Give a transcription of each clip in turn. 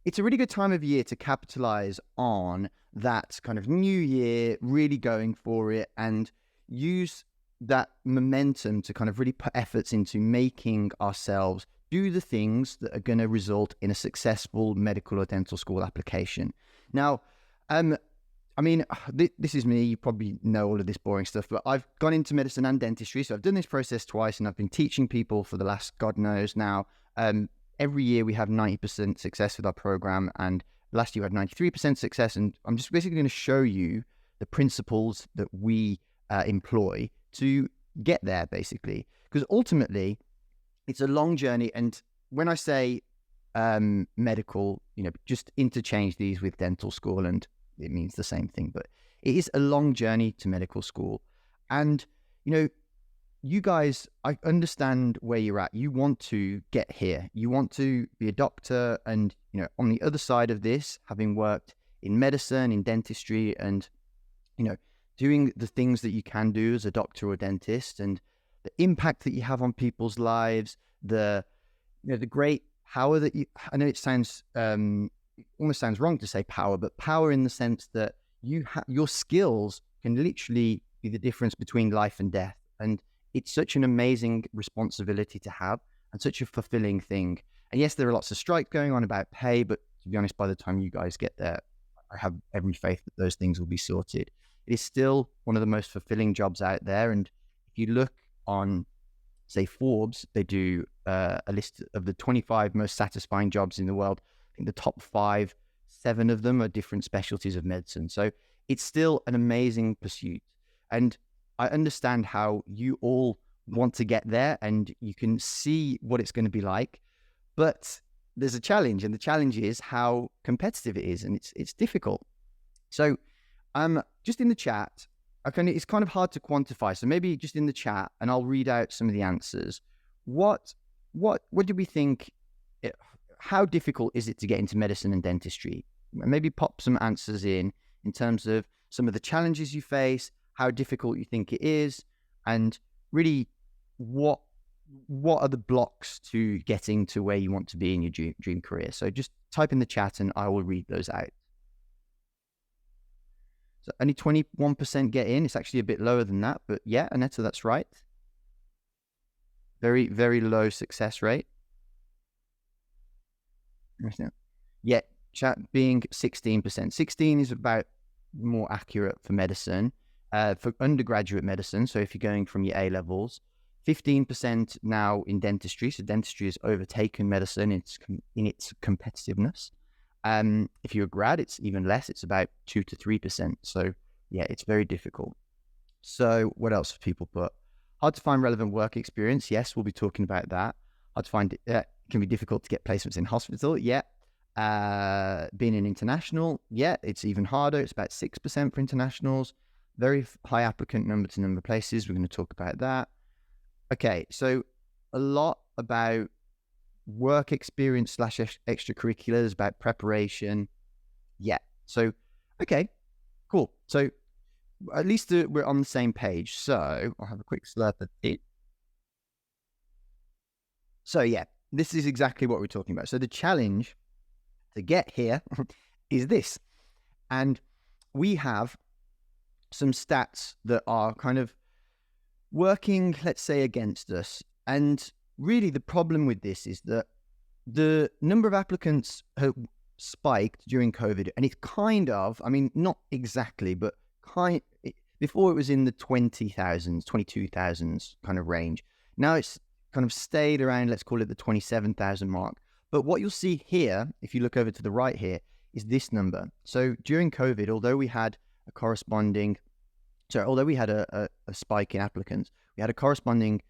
it's a really good time of year to capitalize on that kind of new year, really going for it and use that momentum to kind of really put efforts into making ourselves do the things that are going to result in a successful medical or dental school application. Now, I mean, this is me. You probably know all of this boring stuff, but I've gone into medicine and dentistry. So I've done this process twice and I've been teaching people for the last, God knows now. Every year we have 90% success with our program. And last year we had 93% success. And I'm just basically going to show you the principles that we employ to get there, basically. Because ultimately, it's a long journey. And when I say medical, just interchange these with dental school and it means the same thing, but it is a long journey to medical school. And, you guys, I understand where you're at. You want to get here. You want to be a doctor. And, on the other side of this, having worked in medicine, in dentistry, and, doing the things that you can do as a doctor or dentist and the impact that you have on people's lives, the great power that I know it sounds, almost sounds wrong to say power, but power in the sense that your skills can literally be the difference between life and death. And it's such an amazing responsibility to have and such a fulfilling thing. And yes, there are lots of strikes going on about pay, but to be honest, by the time you guys get there, I have every faith that those things will be sorted. It is still one of the most fulfilling jobs out there. And if you look on, say, Forbes, they do a list of the 25 most satisfying jobs in the world. The top 7 of them are different specialties of medicine. So it's still an amazing pursuit. And I understand how you all want to get there and you can see what it's going to be like. But there's a challenge, and the challenge is how competitive it is, and it's difficult. So just in the chat, it's kind of hard to quantify. So maybe just in the chat, and I'll read out some of the answers. What do we think? How difficult is it to get into medicine and dentistry? Maybe pop some answers in terms of some of the challenges you face, how difficult you think it is, and really what are the blocks to getting to where you want to be in your dream career. So just type in the chat and I will read those out. So only 21% get in. It's actually a bit lower than that, but yeah, Aneta, that's right. Very, very low success rate. Yeah, chat being 16%. 16 is about more accurate for medicine, for undergraduate medicine. So if you're going from your A levels, 15% now in dentistry. So dentistry has overtaken medicine in its competitiveness. If you're a grad, it's even less. It's about 2 to 3%. So yeah, it's very difficult. So what else have people put? Hard to find relevant work experience. Yes, we'll be talking about that. Hard to find it can be difficult to get placements in hospital. Yeah. Being an international. Yeah, it's even harder. It's about 6% for internationals. Very high applicant number to number of places. We're going to talk about that. Okay, so a lot about work experience / extracurriculars, about preparation. Yeah. So, okay, cool. So at least we're on the same page. So I'll have a quick slurp of it. So yeah, this is exactly what we're talking about. So the challenge to get here is this. And we have some stats that are kind of working, let's say, against us. And really the problem with this is that the number of applicants have spiked during COVID. And it's kind of, I mean, not exactly, but before it was in the 20,000s, 22,000s kind of range. Now it's kind of stayed around, let's call it the 27,000 mark. But what you'll see here, if you look over to the right here, is this number. So during COVID, although we had a spike in applicants, we had a corresponding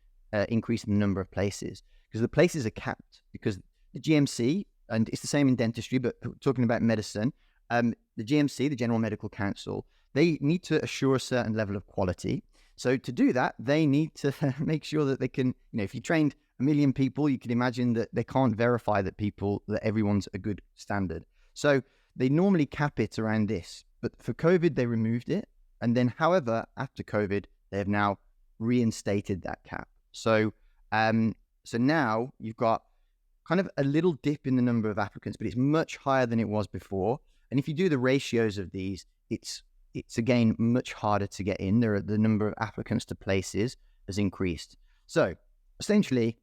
increase in the number of places, because the places are capped, because the GMC, and it's the same in dentistry, but talking about medicine, the GMC, the General Medical Council, they need to assure a certain level of quality. So to do that, they need to make sure that they can, if you trained 1 million people, you can imagine that they can't verify that everyone's a good standard. So they normally cap it around this, but for COVID, they removed it. And then, however, after COVID, they have now reinstated that cap. So, so now you've got kind of a little dip in the number of applicants, but it's much higher than it was before. And if you do the ratios of these, it's again much harder to get in. The number of applicants to places has increased. So essentially,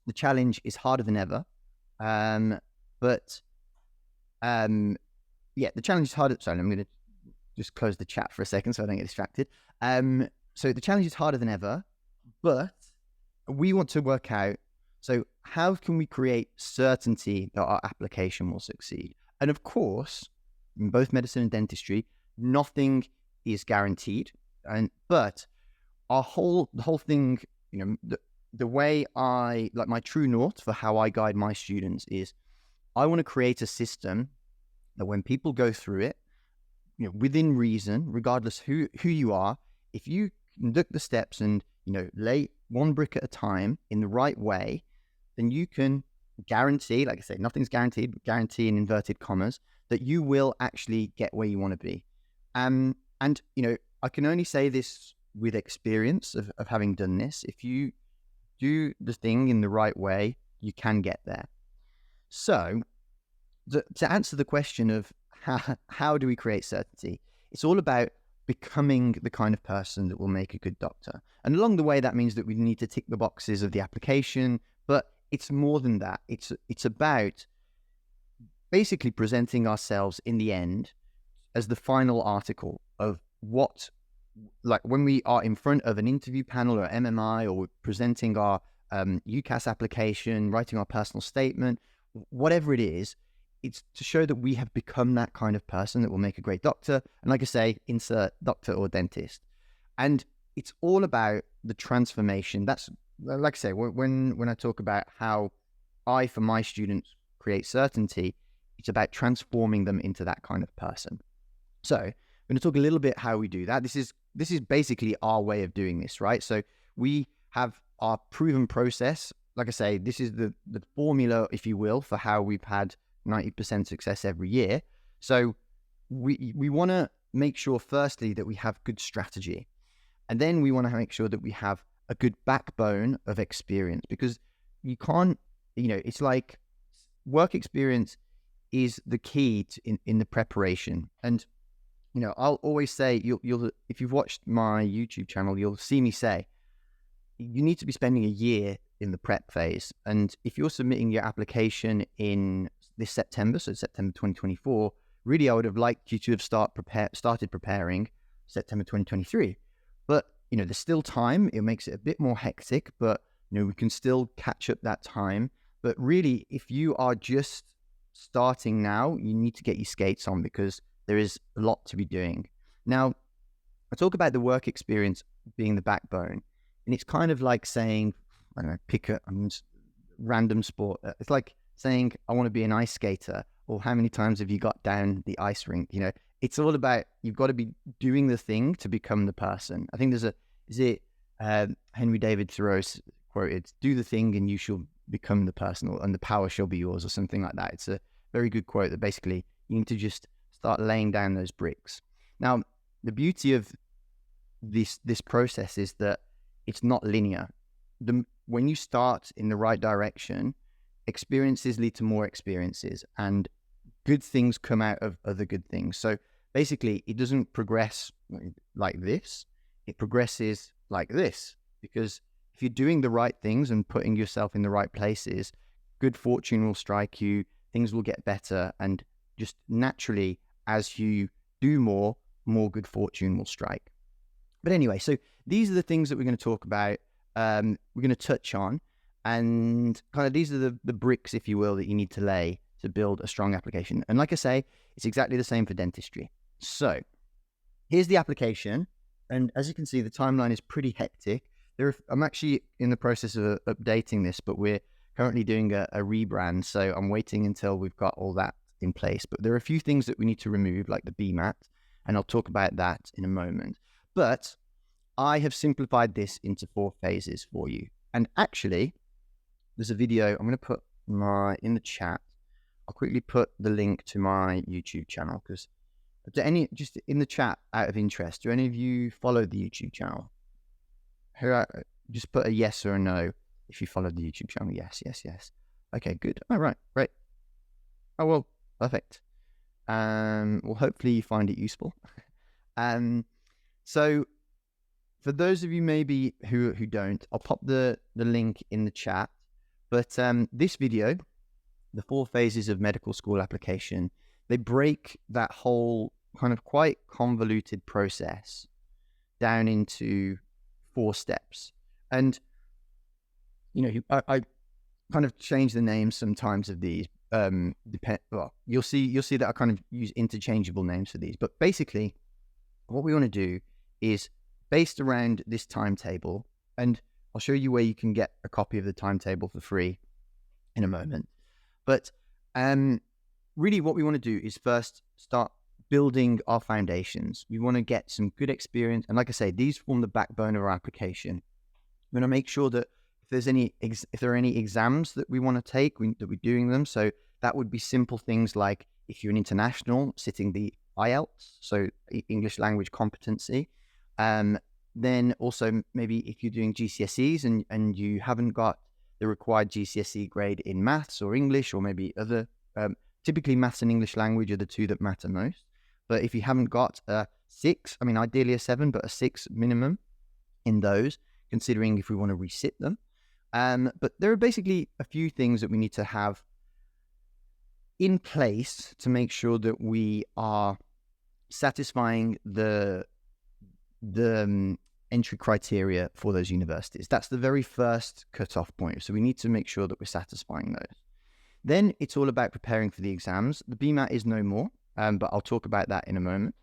the challenge is harder than ever. The challenge is harder. Sorry, I'm going to just close the chat for a second so I don't get distracted. So the challenge is harder than ever, but we want to work out, so how can we create certainty that our application will succeed? And of course, in both medicine and dentistry, nothing is guaranteed. But the whole thing, the way my true north for how I guide my students is I want to create a system that when people go through it, within reason, regardless who you are, if you conduct the steps and, lay one brick at a time in the right way, then you can guarantee, like I say, nothing's guaranteed, but guarantee in inverted commas, that you will actually get where you want to be. And, I can only say this with experience of having done this. If you do the thing in the right way, you can get there. So to answer the question of how do we create certainty, it's all about becoming the kind of person that will make a good doctor. And along the way, that means that we need to tick the boxes of the application, but it's more than that. It's about basically presenting ourselves in the end as the final article of what, like when we are in front of an interview panel or MMI, or we're presenting our UCAS application, writing our personal statement, whatever it is, it's to show that we have become that kind of person that will make a great doctor. And like I say, insert doctor or dentist. And it's all about the transformation. That's, like I say, when I talk about how I, for my students, create certainty, it's about transforming them into that kind of person. So I'm going to talk a little bit how we do that. This is basically our way of doing this, right? So we have our proven process. Like I say, this is the formula, if you will, for how we've had 90% success every year. So we want to make sure, firstly, that we have good strategy. And then we want to make sure that we have a good backbone of experience, because you can't, it's like work experience is the key in the preparation. And, I'll always say, you'll if you've watched my YouTube channel, you'll see me say, you need to be spending a year in the prep phase. And if you're submitting your application in this September, so September 2024, really I would have liked you to have started preparing September 2023. But, there's still time. It makes it a bit more hectic, but, we can still catch up that time. But really, if you are just starting now, you need to get your skates on, because there is a lot to be doing. Now, I talk about the work experience being the backbone, and it's kind of like saying, I don't know, pick a random sport. It's like saying, I want to be an ice skater, or how many times have you got down the ice rink? It's all about, you've got to be doing the thing to become the person. I think Henry David Thoreau's quoted, do the thing and you shall become the person, and the power shall be yours, or something like that. It's a very good quote that basically you need to just start laying down those bricks. Now, the beauty of this process is that it's not linear. When you start in the right direction, experiences lead to more experiences, and good things come out of other good things. So basically, it doesn't progress like this. It progresses like this, because if you're doing the right things and putting yourself in the right places, good fortune will strike you, things will get better, and just naturally, as you do more good fortune will strike. But anyway, so these are the things that we're going to talk about, we're going to touch on, and kind of these are the bricks, if you will, that you need to lay to build a strong application. And like I say, it's exactly the same for dentistry. So here's the application. And as you can see, the timeline is pretty hectic. I'm actually in the process of updating this, but we're currently doing a rebrand. So I'm waiting until we've got all that in place. But there are a few things that we need to remove, like the BMAT, and I'll talk about that in a moment. But I have simplified this into 4 phases for you. And actually, there's a video I'm going to put in the chat. I'll quickly put the link to my YouTube channel, because just in the chat, out of interest, do any of you follow the YouTube channel? Just put a yes or a no if you follow the YouTube channel. Yes. Okay, good. All right, great. Oh, well, perfect. Well, hopefully you find it useful. So for those of you maybe who don't, I'll pop the link in the chat. But this video, the 4 phases of medical school application, they break that whole kind of quite convoluted process down into 4 steps. And, I kind of change the names sometimes of these. Well, you'll see that I kind of use interchangeable names for these. But basically, what we want to do is based around this timetable, and I'll show you where you can get a copy of the timetable for free in a moment. But really what we want to do is first start building our foundations. We want to get some good experience. And like I say, these form the backbone of our application. We want to make sure that if there are any exams that we want to take, that we're doing them. So that would be simple things like if you're an international, sitting the IELTS, so English language competency. Then also maybe if you're doing GCSEs and you haven't got the required GCSE grade in maths or English, or maybe other, typically maths and English language are the 2 that matter most. But if you haven't got a 6, I mean, ideally a 7, but a 6 minimum in those, considering if we want to resit them. But there are basically a few things that we need to have in place to make sure that we are satisfying the entry criteria for those universities. That's the very first cutoff point. So we need to make sure that we're satisfying those. Then it's all about preparing for the exams. The BMAT is no more, but I'll talk about that in a moment.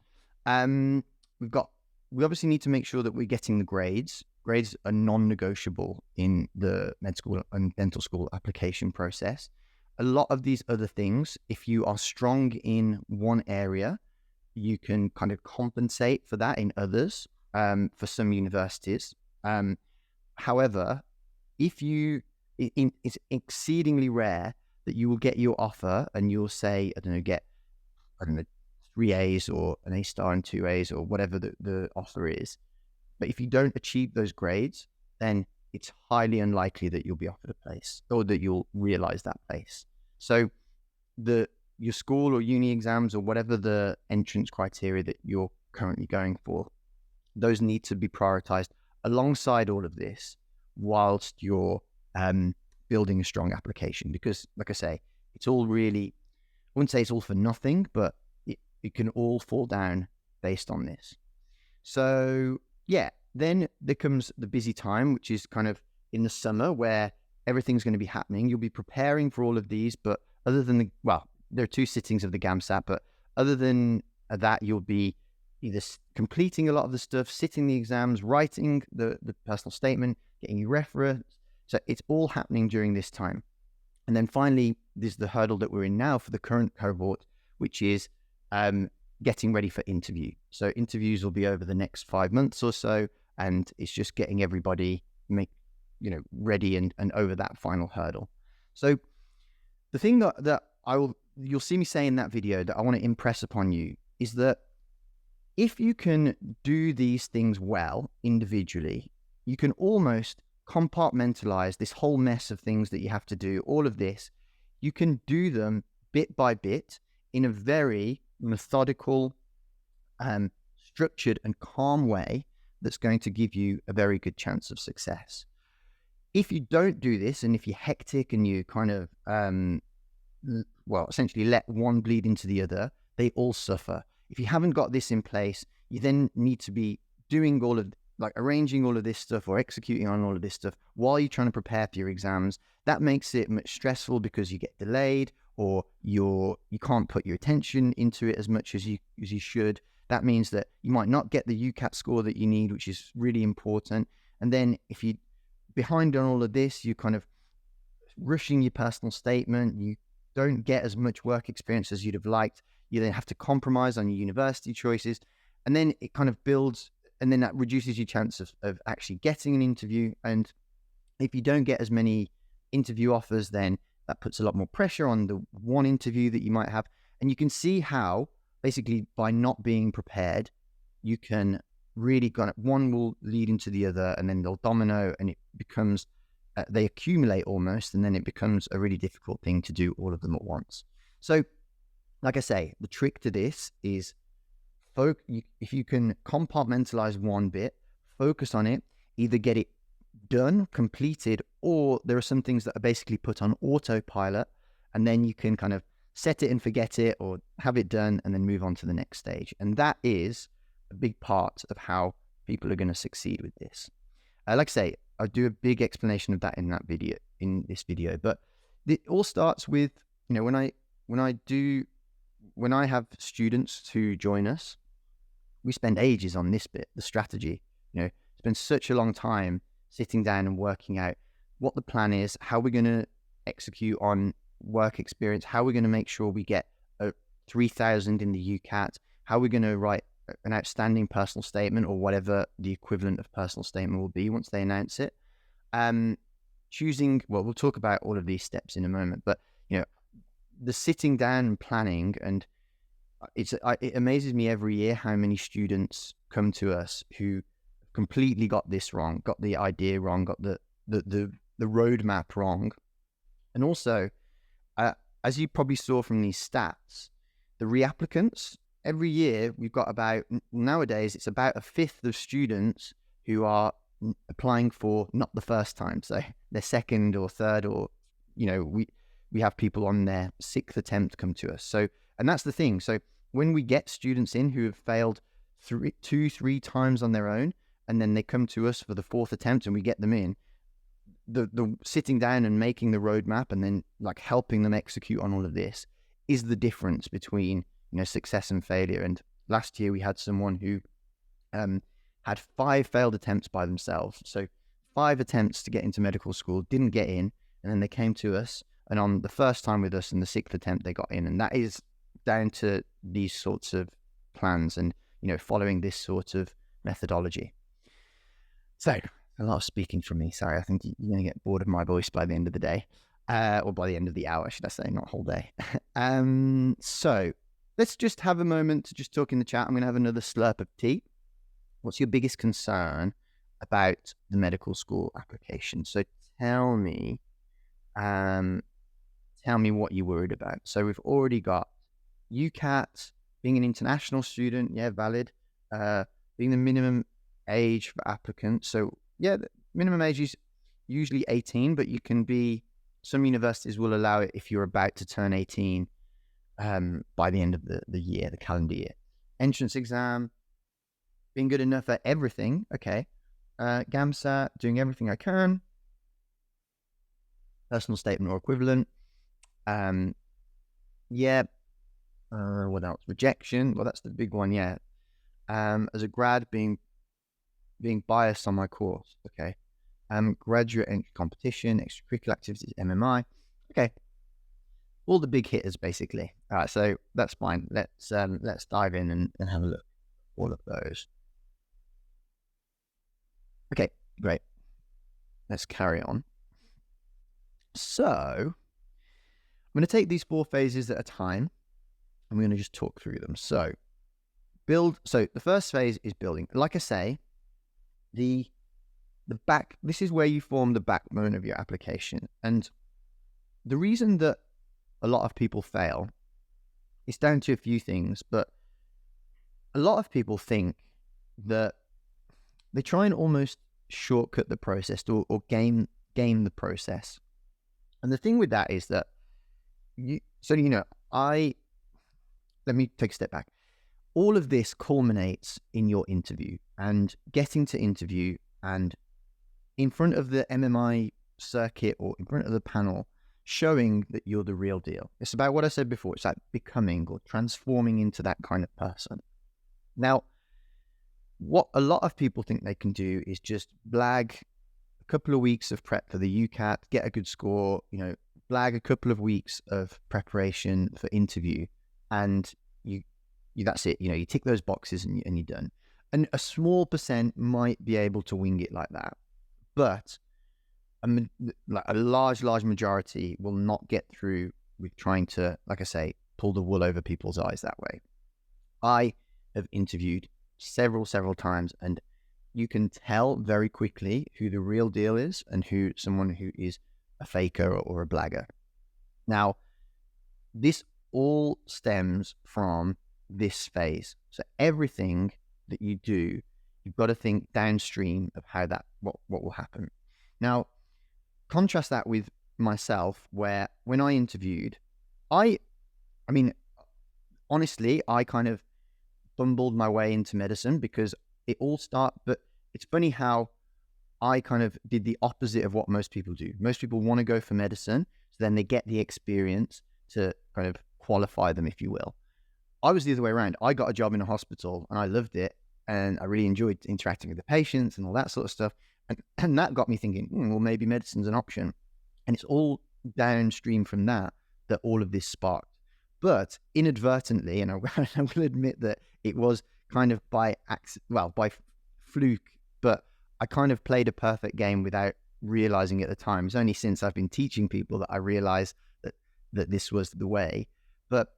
We obviously need to make sure that we're getting the grades. Grades are non-negotiable in the med school and dental school application process. A lot of these other things, if you are strong in one area, you can kind of compensate for that in others, for some universities. However, it's exceedingly rare that you will get your offer and you'll say, get 3 A's or an A star and 2 A's or whatever the offer is. But if you don't achieve those grades, then it's highly unlikely that you'll be offered a place or that you'll realize that place. So your school or uni exams or whatever the entrance criteria that you're currently going for, those need to be prioritized alongside all of this whilst you're building a strong application. Because like I say, it's all really, I wouldn't say it's all for nothing, but it can all fall down based on this. So yeah, then there comes the busy time, which is kind of in the summer where everything's going to be happening. You'll be preparing for all of these, but other than there are 2 sittings of the GAMSAT, but other than that, you'll be either completing a lot of the stuff, sitting the exams, writing the personal statement, getting your reference. So it's all happening during this time. And then finally, there's the hurdle that we're in now for the current cohort, which is getting ready for interview. So interviews will be over the next 5 months or so, and it's just getting everybody ready and over that final hurdle. So the thing that you'll see me say in that video that I want to impress upon you is that if you can do these things well individually, you can almost compartmentalize this whole mess of things that you have to do, all of this. You can do them bit by bit in a very methodical, structured and calm way that's going to give you a very good chance of success. If you don't do this, and if you're hectic and you kind of, essentially let one bleed into the other, they all suffer. If you haven't got this in place, you then need to be doing arranging all of this stuff or executing on all of this stuff while you're trying to prepare for your exams. That makes it much stressful because you get delayed, or you can't put your attention into it as much as you should. That means that you might not get the UCAT score that you need, which is really important. And then if you're behind on all of this, you're kind of rushing your personal statement, you don't get as much work experience as you'd have liked. You then have to compromise on your university choices, and then it kind of builds, and then that reduces your chance of actually getting an interview. And if you don't get as many interview offers, then that puts a lot more pressure on the one interview that you might have. And you can see how basically by not being prepared, you can really one will lead into the other, and then they'll domino, and it becomes they accumulate almost, and then it becomes a really difficult thing to do all of them at once. So, like I say, the trick to this is if you can compartmentalize one bit, focus on it, either get it done, completed, or there are some things that are basically put on autopilot, and then you can kind of set it and forget it, or have it done and then move on to the next stage. And that is a big part of how people are going to succeed with this. Like I say, I do a big explanation of that in this video, but it all starts with, when I have students who join us, we spend ages on this bit, the strategy, spend such a long time sitting down and working out what the plan is, how we're going to execute on work experience, how we're going to make sure we get a 3,000 in the UCAT, how we're going to write an outstanding personal statement, or whatever the equivalent of personal statement will be once they announce it. We'll talk about all of these steps in a moment, but the sitting down and planning, and it amazes me every year how many students come to us who completely got this wrong, got the idea wrong, got the roadmap wrong. And also, as you probably saw from these stats, the reapplicants, every year we've got nowadays it's about a fifth of students who are applying for not the first time, so their second or third, or we have people on their sixth attempt come to us. So, and that's the thing. So when we get students in who have failed 2-3 times on their own, and then they come to us for the fourth attempt and we get them in, the sitting down and making the roadmap and then like helping them execute on all of this is the difference between success and failure. And last year we had someone who had 5 failed attempts by themselves. So 5 attempts to get into medical school, didn't get in, and then they came to us, and on the first time with us and the 6th attempt they got in. And that is down to these sorts of plans and following this sort of methodology. So a lot of speaking from me. Sorry, I think you're going to get bored of my voice by the end of the day, or by the end of the hour, should I say, not whole day. So let's just have a moment to just talk in the chat. I'm going to have another slurp of tea. What's your biggest concern about the medical school application? So tell me what you're worried about. So we've already got UCAT, being an international student, yeah, valid. Being the minimum age for applicants. So yeah, the minimum age is usually 18, but you can be, some universities will allow it if you're about to turn 18 by the end of the year, the calendar year. Entrance exam, being good enough at everything. Okay. GAMSAT, doing everything I can. Personal statement or equivalent. Yeah. What else? Rejection. Well, that's the big one. Yeah. As a grad, being biased on my course. Okay. Graduate entry competition, extracurricular activities, MMI. Okay. All the big hitters, basically. All right. So that's fine. Let's dive in and have a look at all of those. Okay. Great. Let's carry on. So I'm going to take these 4 phases at a time. I'm going to just talk through them. So the first phase is building. Like I say, this is where you form the backbone of your application. And the reason that a lot of people fail is down to a few things, but a lot of people think that they try and almost shortcut the process or game the process. And the thing with that is that let me take a step back. All of this culminates in your interview and getting to interview and in front of the MMI circuit or in front of the panel, showing that you're the real deal. It's about what I said before. It's like becoming or transforming into that kind of person. Now, what a lot of people think they can do is just blag a couple of weeks of prep for the UCAT, get a good score, blag a couple of weeks of preparation for interview, and that's it. You tick those boxes and you're done. And a small percent might be able to wing it like that, but a large majority will not get through with trying to, like I say, pull the wool over people's eyes that way. I have interviewed several times, and you can tell very quickly who the real deal is and who someone who is a faker or a blagger. Now, this all stems from this phase. So everything that you do, you've got to think downstream of how that what will happen. Now, contrast that with myself, where when I interviewed, I mean, honestly, I kind of bumbled my way into medicine because it all started. But it's funny how I kind of did the opposite of what most people do. Most people want to go for medicine, so then they get the experience to kind of qualify them, if you will. I was the other way around. I got a job in a hospital and I loved it, and I really enjoyed interacting with the patients and all that sort of stuff. And that got me thinking, well, maybe medicine's an option. And it's all downstream from that all of this sparked. But inadvertently, and I will admit that it was kind of by fluke, but I kind of played a perfect game without realizing at the time. It's only since I've been teaching people that I realized that this was the way. But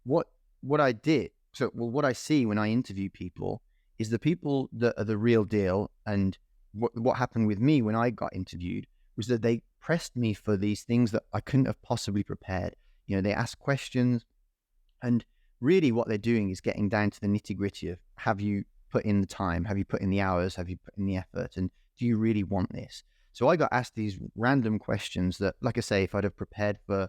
what I did, what I see when I interview people is the people that are the real deal. And what happened with me when I got interviewed was that they pressed me for these things that I couldn't have possibly prepared. They ask questions, and really what they're doing is getting down to the nitty gritty of, have you put in the time? Have you put in the hours? Have you put in the effort? And do you really want this? So I got asked these random questions that, like I say, if I'd have prepared for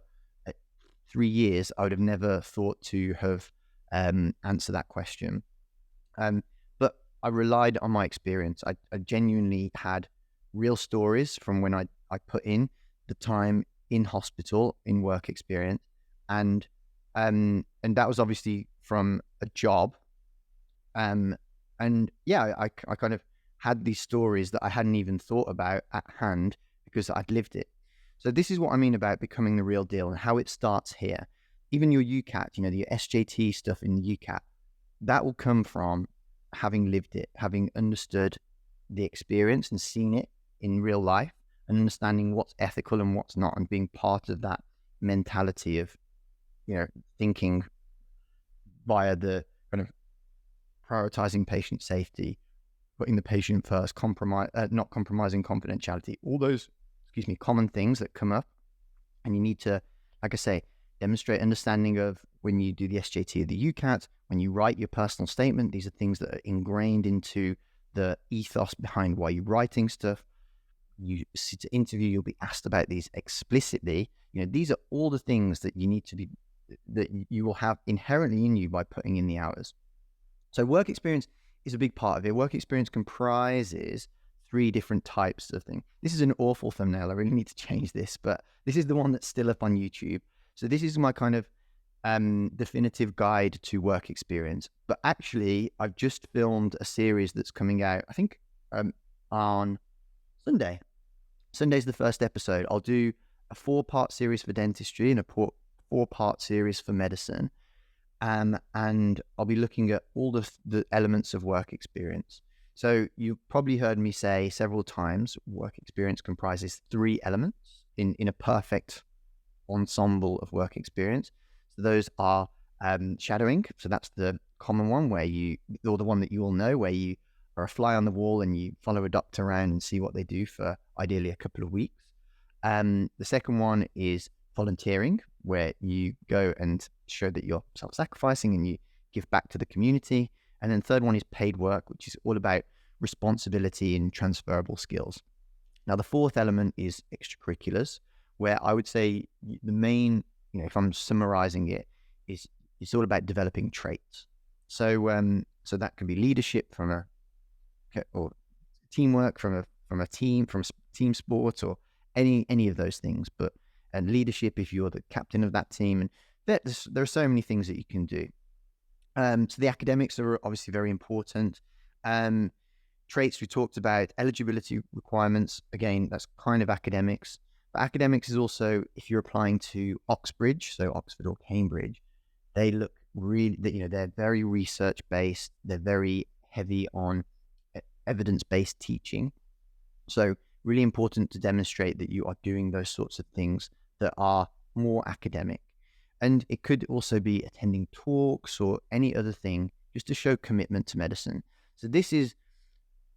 3 years, I would have never thought to have answered that question. But I relied on my experience. I genuinely had real stories from when I put in the time in hospital, in work experience, and that was obviously from a job. And yeah, I kind of had these stories that I hadn't even thought about at hand because I'd lived it. So this is what I mean about becoming the real deal and how it starts here. Even your UCAT, the SJT stuff in the UCAT, that will come from having lived it, having understood the experience and seen it in real life, and understanding what's ethical and what's not, and being part of that mentality of, thinking via the kind of prioritizing patient safety, putting the patient first, not compromising confidentiality, all those, common things that come up. And you need to, like I say, demonstrate understanding of when you do the SJT or the UCAT, when you write your personal statement. These are things that are ingrained into the ethos behind why you're writing stuff. You sit to interview, you'll be asked about these explicitly. These are all the things that you need to be, that you will have inherently in you by putting in the hours. So work experience is a big part of it. Work experience comprises 3 different types of things. This is an awful thumbnail. I really need to change this, but this is the one that's still up on YouTube. So this is my kind of definitive guide to work experience. But actually, I've just filmed a series that's coming out, I think, on Sunday. Sunday's the first episode. I'll do a 4-part series for dentistry and a 4-part series for medicine. And I'll be looking at all the elements of work experience. So you've probably heard me say several times, work experience comprises 3 elements in a perfect ensemble of work experience. So those are shadowing. So that's the common one, or the one that you all know, where you are a fly on the wall and you follow a doctor around and see what they do for ideally a couple of weeks. The second one is volunteering, where you go and show that you're self-sacrificing and you give back to the community. And then third one is paid work, which is all about responsibility and transferable skills. Now, the 4th element is extracurriculars, where I would say the main, if I'm summarizing it, is it's all about developing traits. So so that can be leadership or teamwork from a team, from team sport, or any of those things. And leadership if you're the captain of that team. And there are so many things that you can do. So the academics are obviously very important. Traits we talked about, eligibility requirements, again, that's kind of academics. But academics is also, if you're applying to Oxbridge, so Oxford or Cambridge, they look really, they're very research-based. They're very heavy on evidence-based teaching. So really important to demonstrate that you are doing those sorts of things that are more academic. And it could also be attending talks or any other thing just to show commitment to medicine. So this is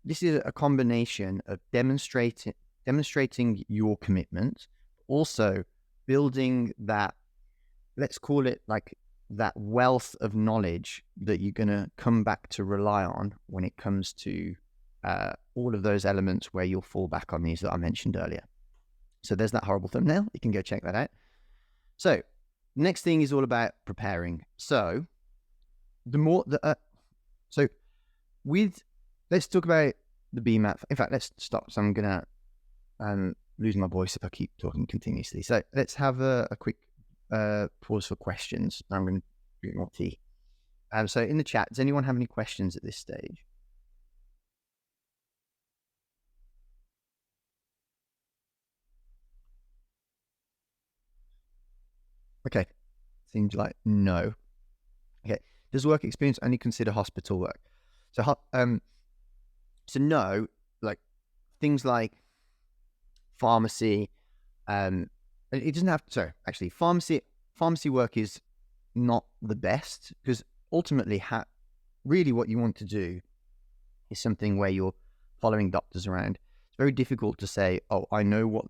this is a combination of demonstrating your commitment, also building that, let's call it like that wealth of knowledge that you're going to come back to rely on when it comes to all of those elements where you'll fall back on these that I mentioned earlier. So there's that horrible thumbnail. You can go check that out. So next thing is all about preparing. So let's talk about the BMAT. In fact, let's stop. So I'm going to lose my voice if I keep talking continuously. So let's have a quick pause for questions. I'm going to drink more tea. So in the chat, does anyone have any questions at this stage? Okay, seems like no. Okay, does work experience only consider hospital work? So no, like things like pharmacy. It doesn't have. So actually, pharmacy work is not the best, because ultimately, really what you want to do is something where you're following doctors around. It's very difficult to say, oh, I know what,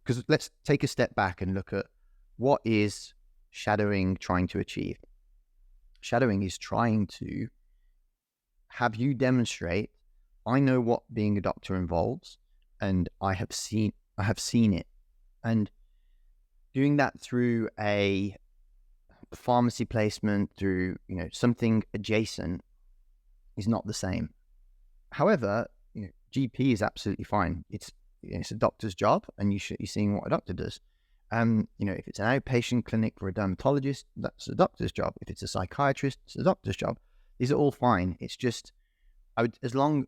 because let's take a step back and look at what is shadowing trying to achieve. Shadowing is trying to have you demonstrate, I know what being a doctor involves, and I have seen it. And doing that through a pharmacy placement, through something adjacent, is not the same. However, GP is absolutely fine. It's a doctor's job, and you're seeing what a doctor does. If it's an outpatient clinic for a dermatologist, that's a doctor's job. If it's a psychiatrist, it's a doctor's job. These are all fine. It's just, as long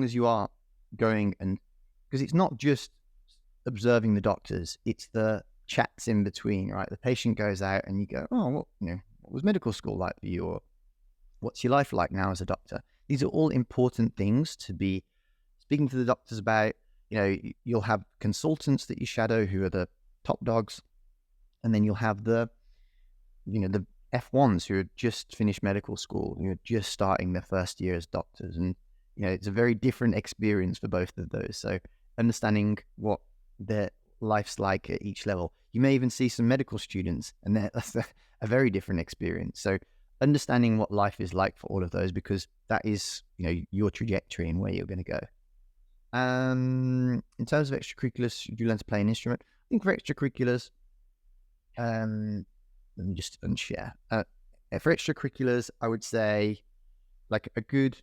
as you are going, and because it's not just observing the doctors, it's the chats in between, right? The patient goes out and you go, oh, what was medical school like for you? Or what's your life like now as a doctor? These are all important things to be speaking to the doctors about. You'll have consultants that you shadow who are the top dogs, and then you'll have the F1s who have just finished medical school, who are just starting their first year as doctors, and it's a very different experience for both of those. So understanding what their life's like at each level. You may even see some medical students, and that's a very different experience. So understanding what life is like for all of those, because that is your trajectory and where you're going to go. In terms of extracurriculars, should you learn to play an instrument? I think for extracurriculars, let me just unshare. For extracurriculars, I would say like a good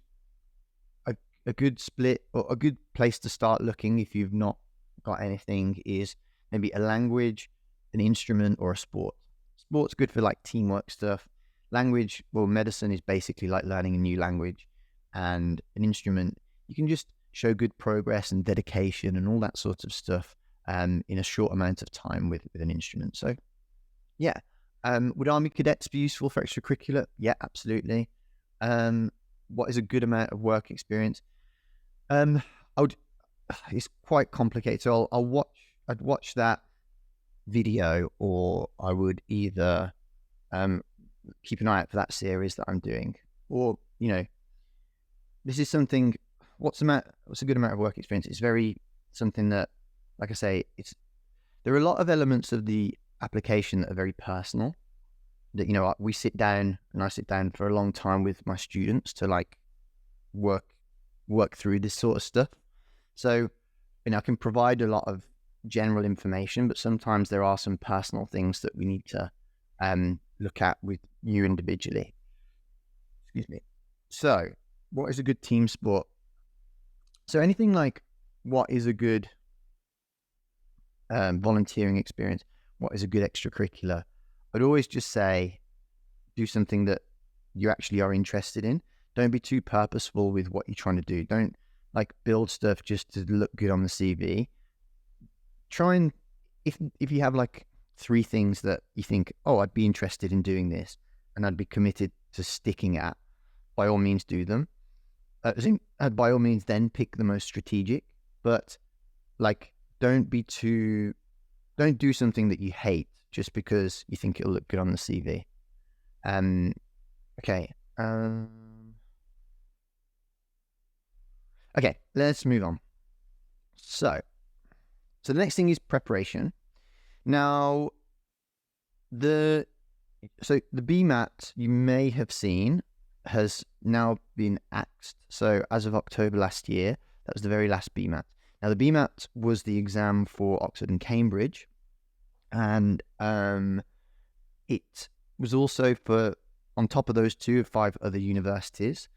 split, or a good place to start looking if you've not got anything, is maybe a language, an instrument, or a sport. Sport's good for like teamwork stuff. Language, well, medicine is basically like learning a new language, and an instrument, you can just show good progress and dedication and all that sort of stuff in a short amount of time with an instrument. So yeah, would Army Cadets be useful for extracurricular? Yeah, absolutely. What is a good amount of work experience? It's quite complicated. So I'd watch that video, or I would either keep an eye out for that series that I'm doing, or this is something. What's a good amount of work experience? It's very something that, like I say, there are a lot of elements of the application that are very personal. That I sit down for a long time with my students to like work through this sort of stuff. So I can provide a lot of general information, but sometimes there are some personal things that we need to look at with you individually. Excuse me. So what is a good team sport? So anything like, what is a good volunteering experience? What is a good extracurricular? I'd always just say, do something that you actually are interested in. Don't be too purposeful with what you're trying to do. Don't like build stuff just to look good on the CV. Try and, if you have like 3 things that you think, oh, I'd be interested in doing this, and I'd be committed to sticking at, by all means do them. By all means then pick the most strategic, but like don't do something that you hate just because you think it'll look good on the CV. Okay. Okay, let's move on. So the next thing is preparation. Now, the BMAT, you may have seen, has now been axed. So as of October last year, that was the very last BMAT. Now, the BMAT was the exam for Oxford and Cambridge, and it was also for, on top of those 5 other universities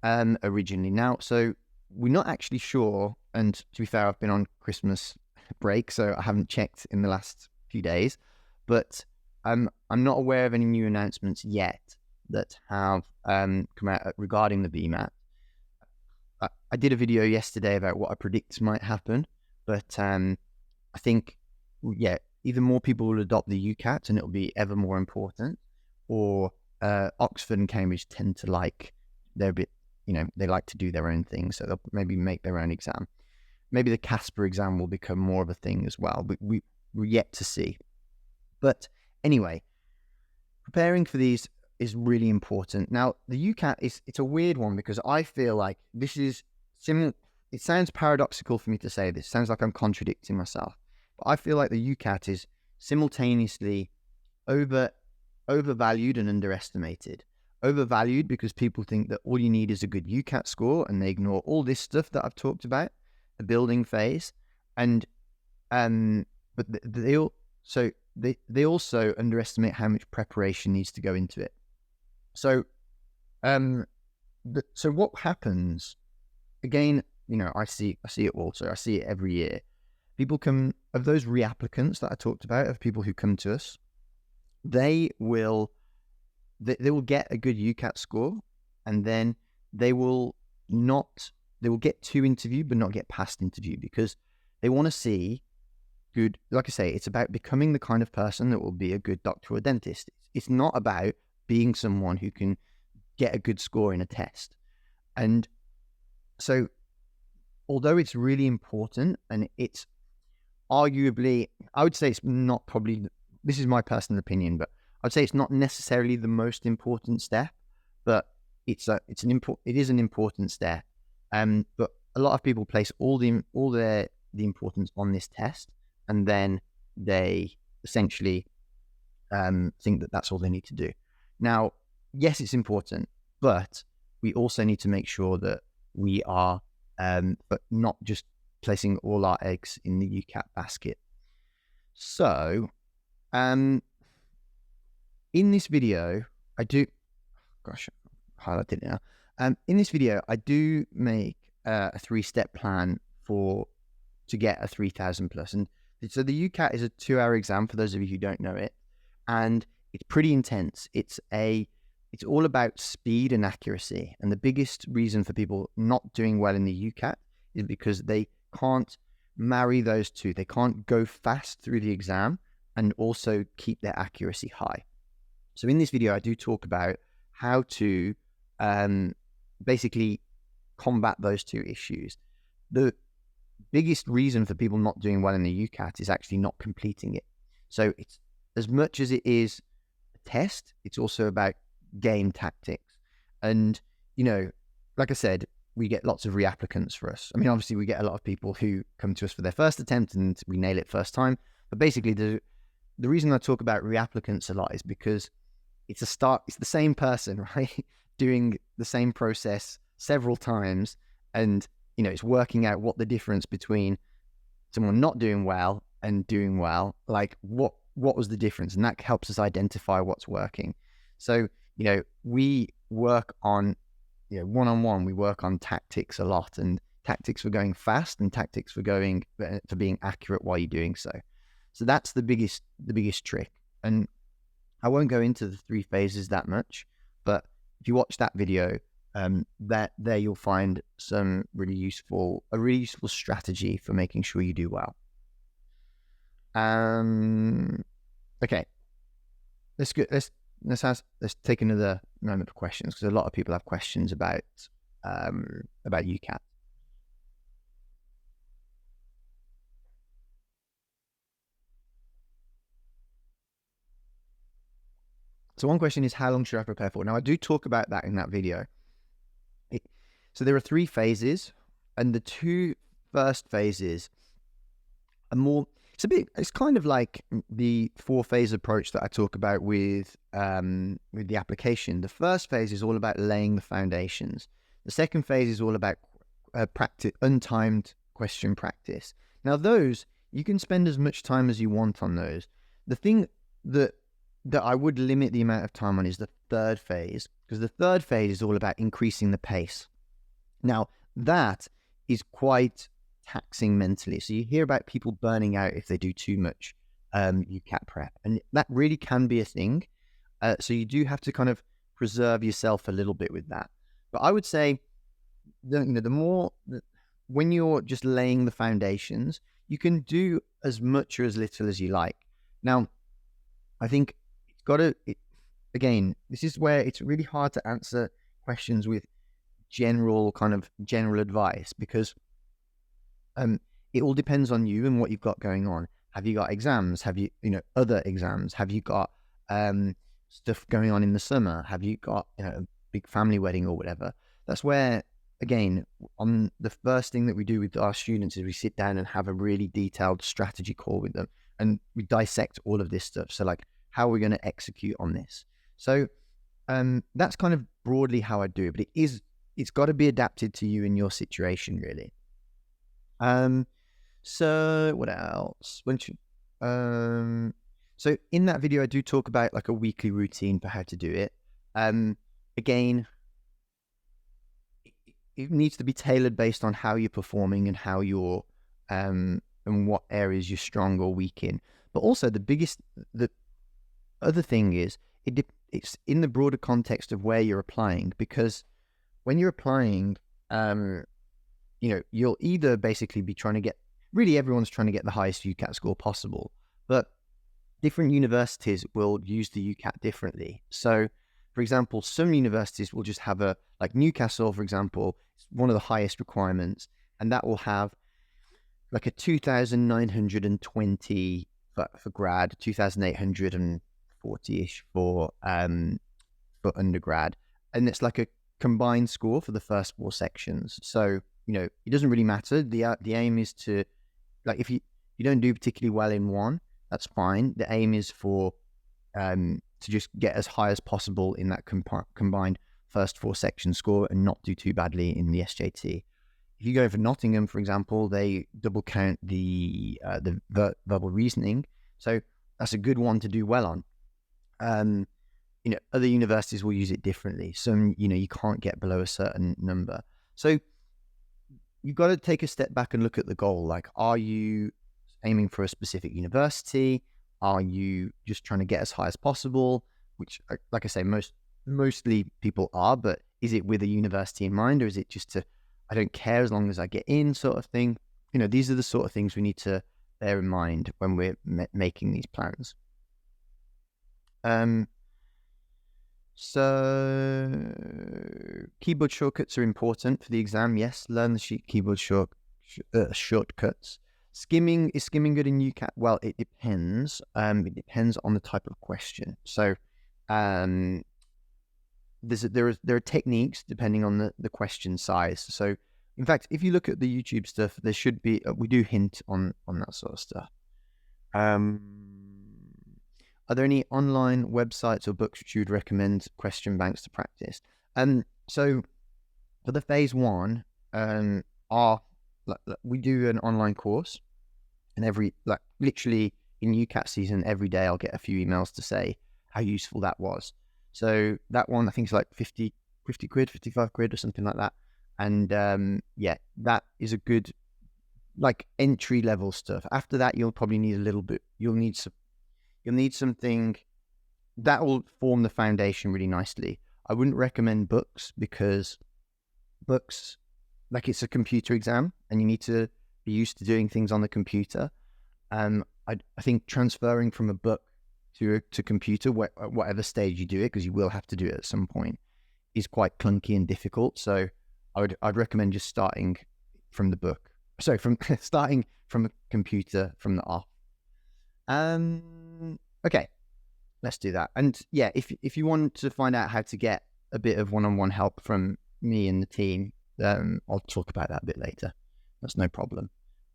originally. Now, so we're not actually sure, and to be fair, I've been on Christmas break, so I haven't checked in the last few days, but I'm not aware of any new announcements yet that have come out regarding the BMAT. I did a video yesterday about what I predict might happen, but I think, yeah, either more people will adopt the UCAT and it'll be ever more important, or Oxford and Cambridge tend to they're a bit, they like to do their own thing, so they'll maybe make their own exam. Maybe the Casper exam will become more of a thing as well, but we're yet to see. But anyway, preparing for these is really important. Now, the UCAT it's a weird one because I feel like this is similar. It sounds paradoxical for me to say this. It sounds like I'm contradicting myself. But I feel like the UCAT is simultaneously overvalued and underestimated. Overvalued because people think that all you need is a good UCAT score, and they ignore all this stuff that I've talked about, the building phase, and but they also underestimate how much preparation needs to go into it. So, so what happens? Again, I see it also. I see it every year. People come, of those reapplicants that I talked about, of people who come to us, they will get a good UCAT score, and then they will get to interview but not get past interview because they want to see good. Like I say, it's about becoming the kind of person that will be a good doctor or dentist. It's not about being someone who can get a good score in a test. And so, although it's really important, and it's arguably, I would say it's not probably, this is my personal opinion, but I'd say it's not necessarily the most important step, but it is an important step. But a lot of people place all the importance on this test, and then they essentially think that that's all they need to do. Now, yes, it's important, but we also need to make sure that we are, but not just placing all our eggs in the UCAT basket. So, in this video, I highlighted it now. In this video, I do make a 3-step plan to get a 3,000 plus. And so the UCAT is a 2-hour exam for those of you who don't know it, and it's pretty intense. It's all about speed and accuracy. And the biggest reason for people not doing well in the UCAT is because they can't marry those two. They can't go fast through the exam and also keep their accuracy high. So in this video, I do talk about how to basically combat those two issues. The biggest reason for people not doing well in the UCAT is actually not completing it. So it's, as much as it is a test, it's also about game tactics. And, like I said, we get lots of reapplicants for us. I mean, obviously we get a lot of people who come to us for their first attempt and we nail it first time. But basically the reason I talk about reapplicants a lot is because it's the same person, right? Doing the same process several times, and it's working out what the difference between someone not doing well and doing well, like what was the difference, and that helps us identify what's working. So we work on one-on-one, we work on tactics a lot, and tactics for going fast and tactics for being accurate while you're doing so. So that's the biggest trick. And I won't go into the 3 phases that much, but if you watch that video, there you'll find a really useful strategy for making sure you do well. Okay, let's take another moment for questions, because a lot of people have questions about UCAT. So one question is, how long should I prepare for? Now, I do talk about that in that video. So there are 3 phases. And the two first phases are more, it's kind of like the 4-phase approach that I talk about with the application. The first phase is all about laying the foundations. The second phase is all about untimed question practice. Now those, you can spend as much time as you want on those. The thing that I would limit the amount of time on is the third phase, because the third phase is all about increasing the pace. Now that is quite taxing mentally. So you hear about people burning out if they do too much UCAT prep, and that really can be a thing. So you do have to kind of preserve yourself a little bit with that. But I would say, when you're just laying the foundations, you can do as much or as little as you like. Now, I think again, this is where it's really hard to answer questions with general advice, because it all depends on you and what you've got going on. Have you got exams? Have you, other exams? Have you got stuff going on in the summer? Have you got, a big family wedding or whatever? That's where, again, on the first thing that we do with our students is we sit down and have a really detailed strategy call with them, and we dissect all of this stuff. So like, how are we going to execute on this? So that's kind of broadly how I do it, but it's got to be adapted to you and your situation, really. So what else? So in that video, I do talk about like a weekly routine for how to do it. Again, it needs to be tailored based on how you're performing and how you're, and what areas you're strong or weak in. But also the other thing is it's in the broader context of where you're applying, because when you're applying, you'll either basically be trying to get, really everyone's trying to get the highest UCAT score possible, but different universities will use the UCAT differently. So, for example, some universities will just have like Newcastle, for example, it's one of the highest requirements, and that will have like a 2,920 for grad, 2,840-ish for undergrad, and it's like a combined score for the first 4 sections. So it doesn't really matter. The aim is to, like, if you don't do particularly well in one, that's fine. The aim is for to just get as high as possible in that combined first 4 section score and not do too badly in the SJT. If you go for Nottingham, for example, they double count the verbal reasoning, so that's a good one to do well on. Other universities will use it differently. Some, you can't get below a certain number. So you've got to take a step back and look at the goal. Like, are you aiming for a specific university? Are you just trying to get as high as possible? Which, like I say, mostly people are, but is it with a university in mind, or is it just I don't care as long as I get in sort of thing? These are the sort of things we need to bear in mind when we're making these plans. So keyboard shortcuts are important for the exam. Yes, learn the keyboard shortcuts. Is skimming good in UCAT? Well, it depends. It depends on the type of question. So there are techniques depending on the question size. So in fact, if you look at the YouTube stuff, there should be, we do hint on that sort of stuff. Are there any online websites or books which you would recommend question banks to practice? So for the phase 1, we do an online course, and literally in UCAT season, every day I'll get a few emails to say how useful that was. So that one, I think, is like 50 quid, 55 quid or something like that. And that is a good entry level stuff. After that, you'll probably need a little bit. You'll need something that will form the foundation really nicely. I wouldn't recommend books, because books, it's a computer exam and you need to be used to doing things on the computer. I think transferring from a book to computer, whatever stage you do it, because you will have to do it at some point, is quite clunky and difficult. So I'd recommend just starting from the book. Sorry, starting from a computer from the off. Okay, let's do that. And yeah, if you want to find out how to get a bit of one-on-one help from me and the team, I'll talk about that a bit later. That's no problem.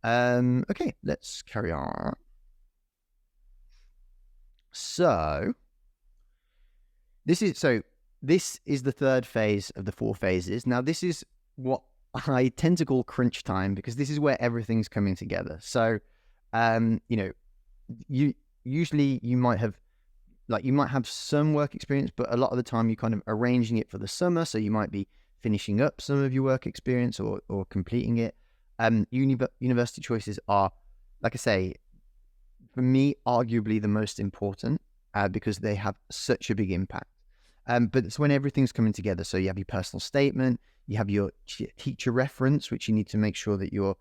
Okay, let's carry on. So this is the third phase of the 4 phases. Now, this is what I tend to call crunch time, because this is where everything's coming together. So, you might have some work experience, but a lot of the time you're kind of arranging it for the summer. So you might be finishing up some of your work experience or completing it. University choices are, like I say, for me, arguably the most important, because they have such a big impact. But it's when everything's coming together. So you have your personal statement, you have your teacher reference, which you need to make sure that you're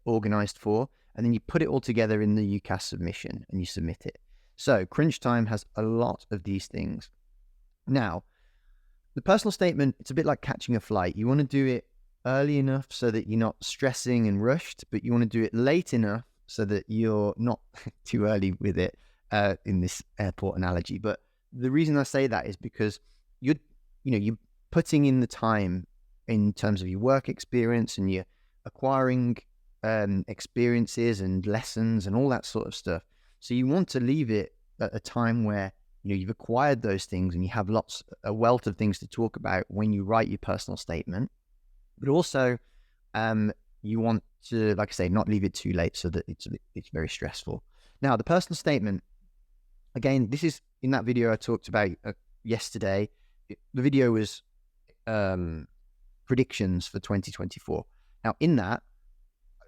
organized for, and then you put it all together in the UCAS submission and you submit it. So crunch time has a lot of these things. Now, the personal statement, it's a bit like catching a flight. You want to do it early enough so that you're not stressing and rushed, but you want to do it late enough so that you're not too early with it, in this airport analogy. But the reason I say that is because you're putting in the time in terms of your work experience, and you're acquiring experiences and lessons and all that sort of stuff. So you want to leave it at a time where you've acquired those things and you have a wealth of things to talk about when you write your personal statement. But also, you want to, like I say, not leave it too late so that it's very stressful. Now, the personal statement, again, this is in that video I talked about yesterday. The video was predictions for 2024. Now, in that,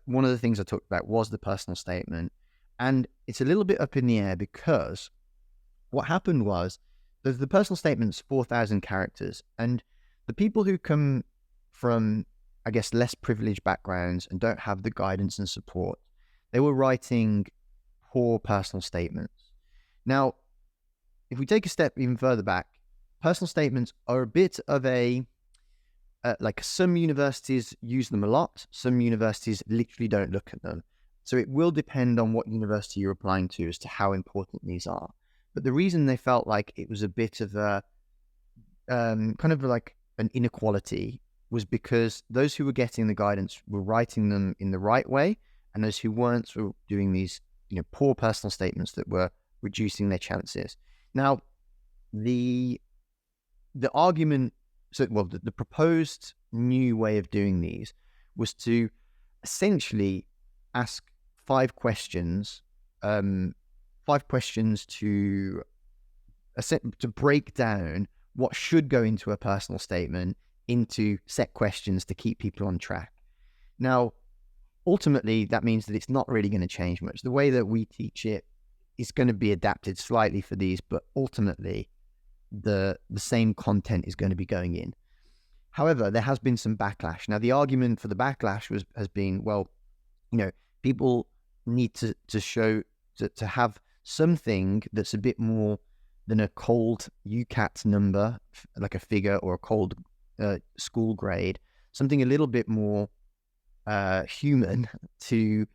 one of the things I talked about was the personal statement. And it's a little bit up in the air, because what happened was the personal statement's 4,000 characters. And the people who come from, I guess, less privileged backgrounds and don't have the guidance and support, they were writing poor personal statements. Now, if we take a step even further back, personal statements are a bit of like some universities use them a lot. Some universities literally don't look at them. So it will depend on what university you're applying to as to how important these are. But the reason they felt like it was a bit of a kind of like an inequality was because those who were getting the guidance were writing them in the right way, and those who weren't were doing these poor personal statements that were reducing their chances. Now, the argument, the proposed new way of doing these was to essentially ask 5 questions, to break down what should go into a personal statement into set questions to keep people on track. Now, ultimately, that means that it's not really going to change much. The way that we teach it is going to be adapted slightly for these, but ultimately, the same content is going to be going in. However, there has been some backlash. Now, the argument for the backlash has been, well, people need to have something that's a bit more than a cold UCAT number, like a figure, or a cold school grade, something a little bit more human to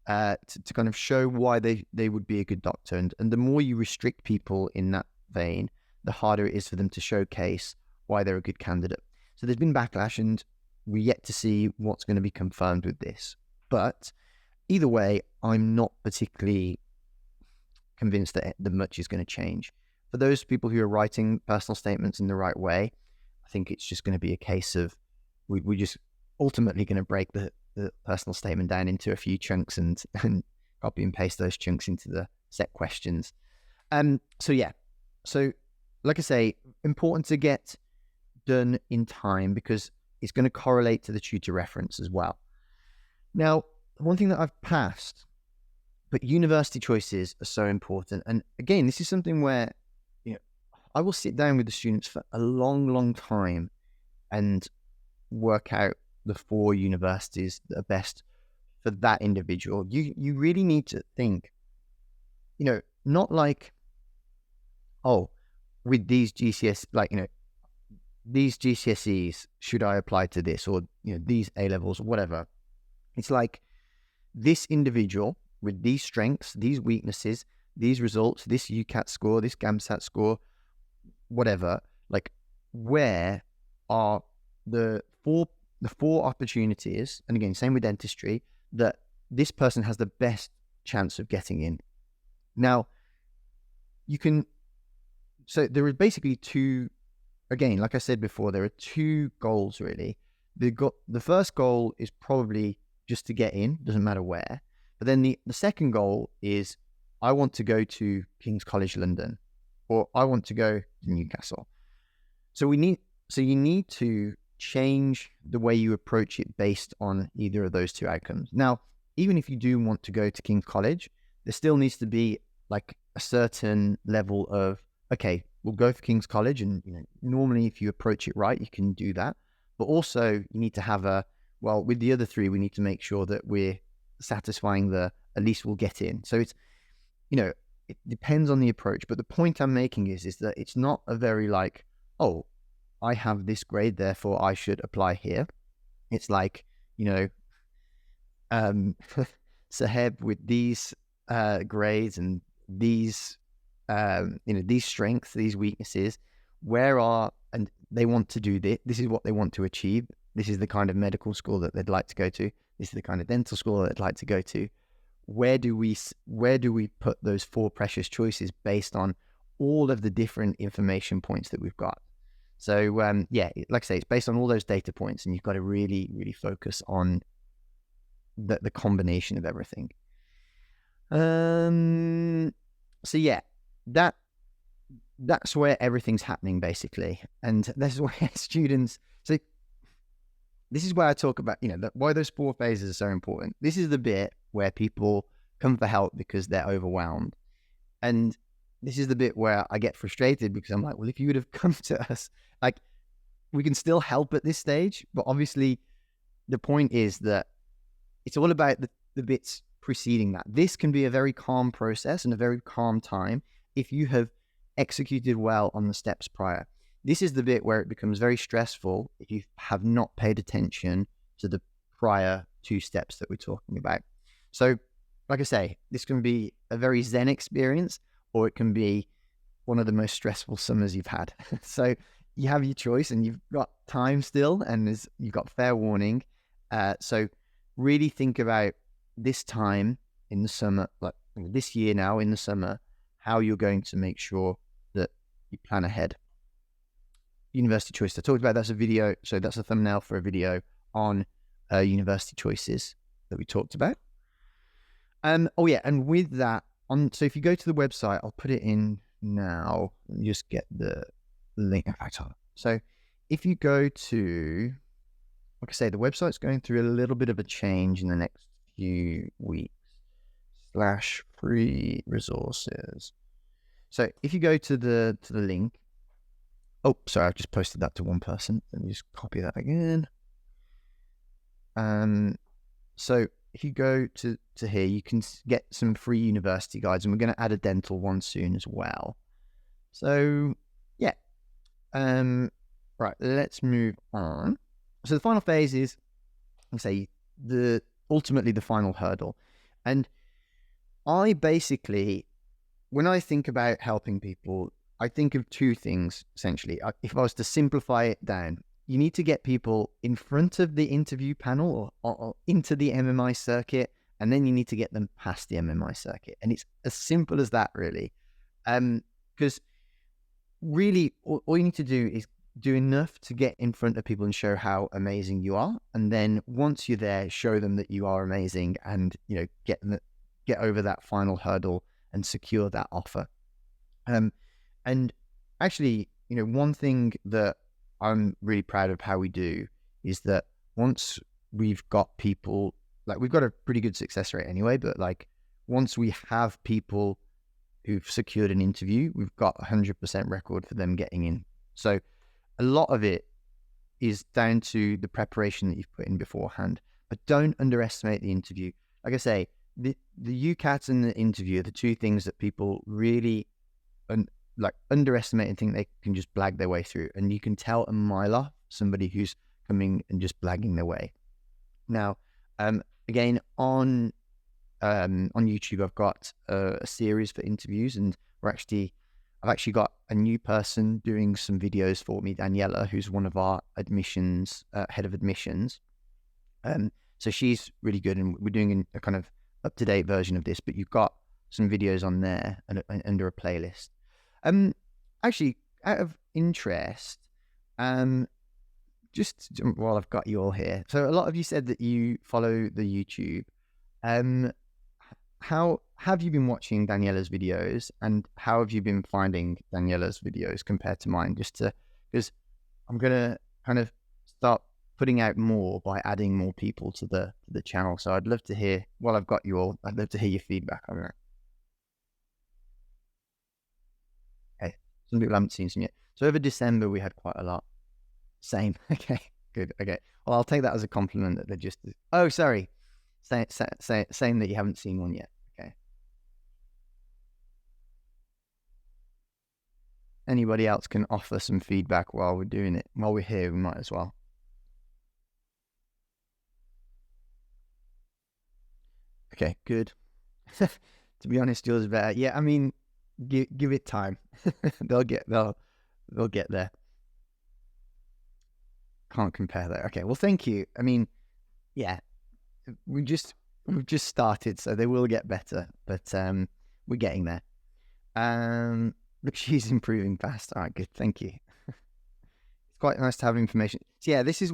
kind of show why they would be a good doctor. And the more you restrict people in that vein, the harder it is for them to showcase why they're a good candidate. So there's been backlash, and we're yet to see what's going to be confirmed with this. But either way, I'm not particularly convinced that much is going to change. For those people who are writing personal statements in the right way, I think it's just going to be a case of we're just ultimately going to break the personal statement down into a few chunks and copy and paste those chunks into the set questions. So like I say, important to get done in time, because it's going to correlate to the tutor reference as well. Now, one thing that I've passed, but university choices are so important. And again, this is something where I will sit down with the students for a long, long time and work out the 4 universities that are best for that individual. You really need to think, not like, oh, with these GCS, these GCSEs, should I apply to this, or these A levels or whatever. It's like, this individual with these strengths, these weaknesses, these results, this UCAT score, this GAMSAT score, whatever, like, where are the four opportunities, and again, same with dentistry, that this person has the best chance of getting in. Now, so there are basically two, again, like I said before, there are two goals really. The first goal is probably just to get in, doesn't matter where. But then the second goal is, I want to go to King's College London, or I want to go to Newcastle. So you need to change the way you approach it based on either of those two outcomes. Now, even if you do want to go to King's College, there still needs to be like a certain level of, okay, we'll go for King's College, and normally if you approach it right, you can do that. But also you need to have with the other three, we need to make sure that we're satisfying at least we'll get in. So it's, it depends on the approach. But the point I'm making is that it's not a very like, oh, I have this grade, therefore I should apply here. It's like, Saheb with these grades and these, these strengths, these weaknesses, and they want to do this. This is what they want to achieve. This is the kind of medical school that they'd like to go to. This is the kind of dental school that they'd like to go to. Where do we put those four precious choices based on all of the different information points that we've got? So like I say, it's based on all those data points, and you've got to really, really focus on the combination of everything. So yeah, that's where everything's happening basically, and this is where students. So this is where I talk about why those four phases are so important. This is the bit where people come for help because they're overwhelmed, and this is the bit where I get frustrated because I'm like, well, if you would have come to us, like, we can still help at this stage, but obviously the point is that it's all about the bits preceding that. This can be a very calm process and a very calm time if you have executed well on the steps prior. This is the bit where it becomes very stressful if you have not paid attention to the prior two steps that we're talking about. So, like I say, this can be a very zen experience, or it can be one of the most stressful summers you've had. So you have your choice, and you've got time still, and you've got fair warning. So really think about this time in the summer, like this year now in the summer, how you're going to make sure that you plan ahead. University choice, I talked about, that's a video. So that's a thumbnail for a video on university choices that we talked about. And with that, so if you go to the website, I'll put it in now. Just get the link. In fact, so if you go to, like I say, the website's going through a little bit of a change in the next few weeks. /free resources. So if you go to the link, oh, sorry, I've just posted that to one person. Let me just copy that again. So if you go to here, you can get some free university guides, and we're going to add a dental one soon as well. So yeah, right, let's move on. So the final phase is, let's say, ultimately the final hurdle. And I basically, when I think about helping people, I think of two things essentially. If I was to simplify it down, you need to get people in front of the interview panel or into the MMI circuit, and then you need to get them past the MMI circuit. And it's as simple as that, really. Because really, all you need to do is do enough to get in front of people and show how amazing you are. And then once you're there, show them that you are amazing, and get over that final hurdle and secure that offer. And actually, one thing that I'm really proud of how we do is that once we've got people, like, we've got a pretty good success rate anyway, but like, once we have people who've secured an interview, we've got 100% record for them getting in. So a lot of it is down to the preparation that you've put in beforehand, but don't underestimate the interview. Like I say, the UCAT and the interview are the two things that people really underestimate and think they can just blag their way through. And you can tell a mile off somebody who's coming and just blagging their way. Now, again, on YouTube, I've got a series for interviews, and I've actually got a new person doing some videos for me, Daniela, who's one of our admissions, head of admissions. So she's really good, and we're doing a kind of up-to-date version of this, but you've got some videos on there and under a playlist. Actually, out of interest, just while I've got you all here, so a lot of you said that you follow the YouTube. How have you been watching Daniela's videos, and how have you been finding Daniela's videos compared to mine? Because I'm gonna kind of start putting out more by adding more people to the channel. So I'd love to hear. While I've got you all, I'd love to hear your feedback on that. Okay, some people haven't seen some yet. So over December we had quite a lot. Same. Okay, good. Okay, well I'll take that as a compliment that they're just. Oh, sorry. Saying that you haven't seen one yet. Okay. Anybody else can offer some feedback while we're doing it. While we're here, we might as well. Okay, good. To be honest, yours is better. Yeah, I mean, give it time. they'll get there. Can't compare that. Okay, well, thank you. I mean, yeah, we've just started, so they will get better, but we're getting there. Look, she's improving fast. All right, good. Thank you. It's quite nice to have information. So yeah, this is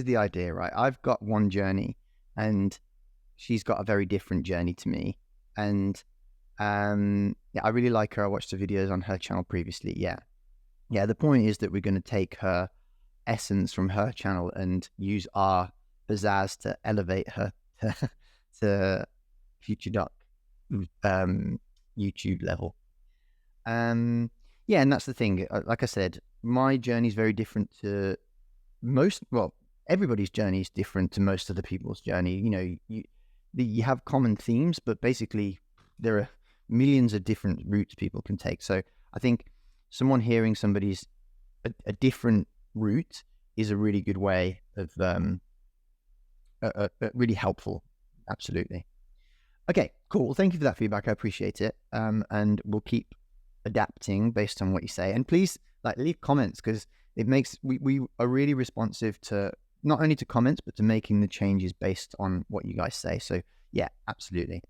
the idea, right? I've got one journey, and she's got a very different journey to me. And yeah, I really like her. I watched the videos on her channel previously. Yeah. The point is that we're going to take her essence from her channel and use our pizzazz to elevate her to FutureDoc YouTube level. Yeah, and that's the thing. Like I said, my journey is very different to everybody's journey is different to most other people's journey. You know, you have common themes, but basically there are millions of different routes people can take. So I think someone hearing somebody's a different route is a really good way of really helpful. Absolutely. Okay, cool. Well, thank you for that feedback. I appreciate it. And we'll keep adapting based on what you say. And please leave comments, because it makes we are really responsive to not only to comments, but to making the changes based on what you guys say. So yeah, absolutely.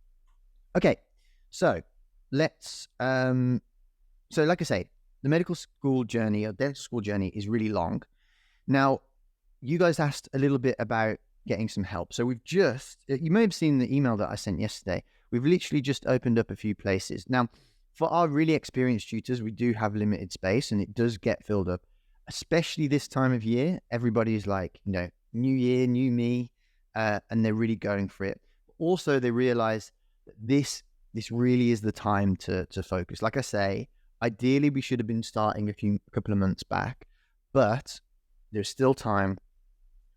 Okay, so let's so like I say, the medical school journey or dental school journey is really long. Now, you guys asked a little bit about getting some help. So you may have seen the email that I sent yesterday. We've literally just opened up a few places. Now, for our really experienced tutors, we do have limited space, and it does get filled up, especially this time of year. Everybody's like, new year, new me, and they're really going for it. Also, they realize that this really is the time to focus. Like I say, ideally, we should have been starting a couple of months back, but there's still time.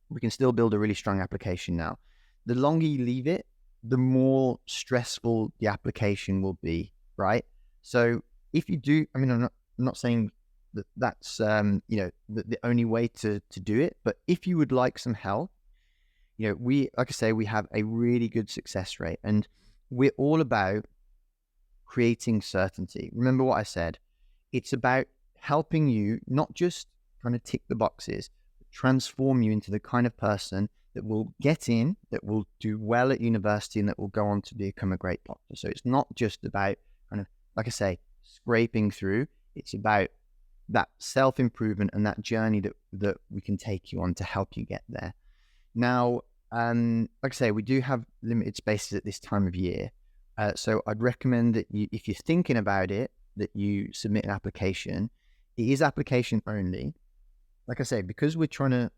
We can still build a really strong application now. The longer you leave it, the more stressful the application will be, right? So if you do, I mean, I'm not saying that's the only way to do it, but if you would like some help, like I say, we have a really good success rate, and we're all about creating certainty. Remember what I said. It's about helping you not just trying to tick the boxes, but transform you into the kind of person that will get in, that will do well at university, and that will go on to become a great doctor. So it's not just about kind of, like I say, scraping through. It's about that self-improvement and that journey that we can take you on to help you get there. Now, like I say, we do have limited spaces at this time of year. So I'd recommend that if you're thinking about it, that you submit an application. It is application only. Like I say, because we're trying to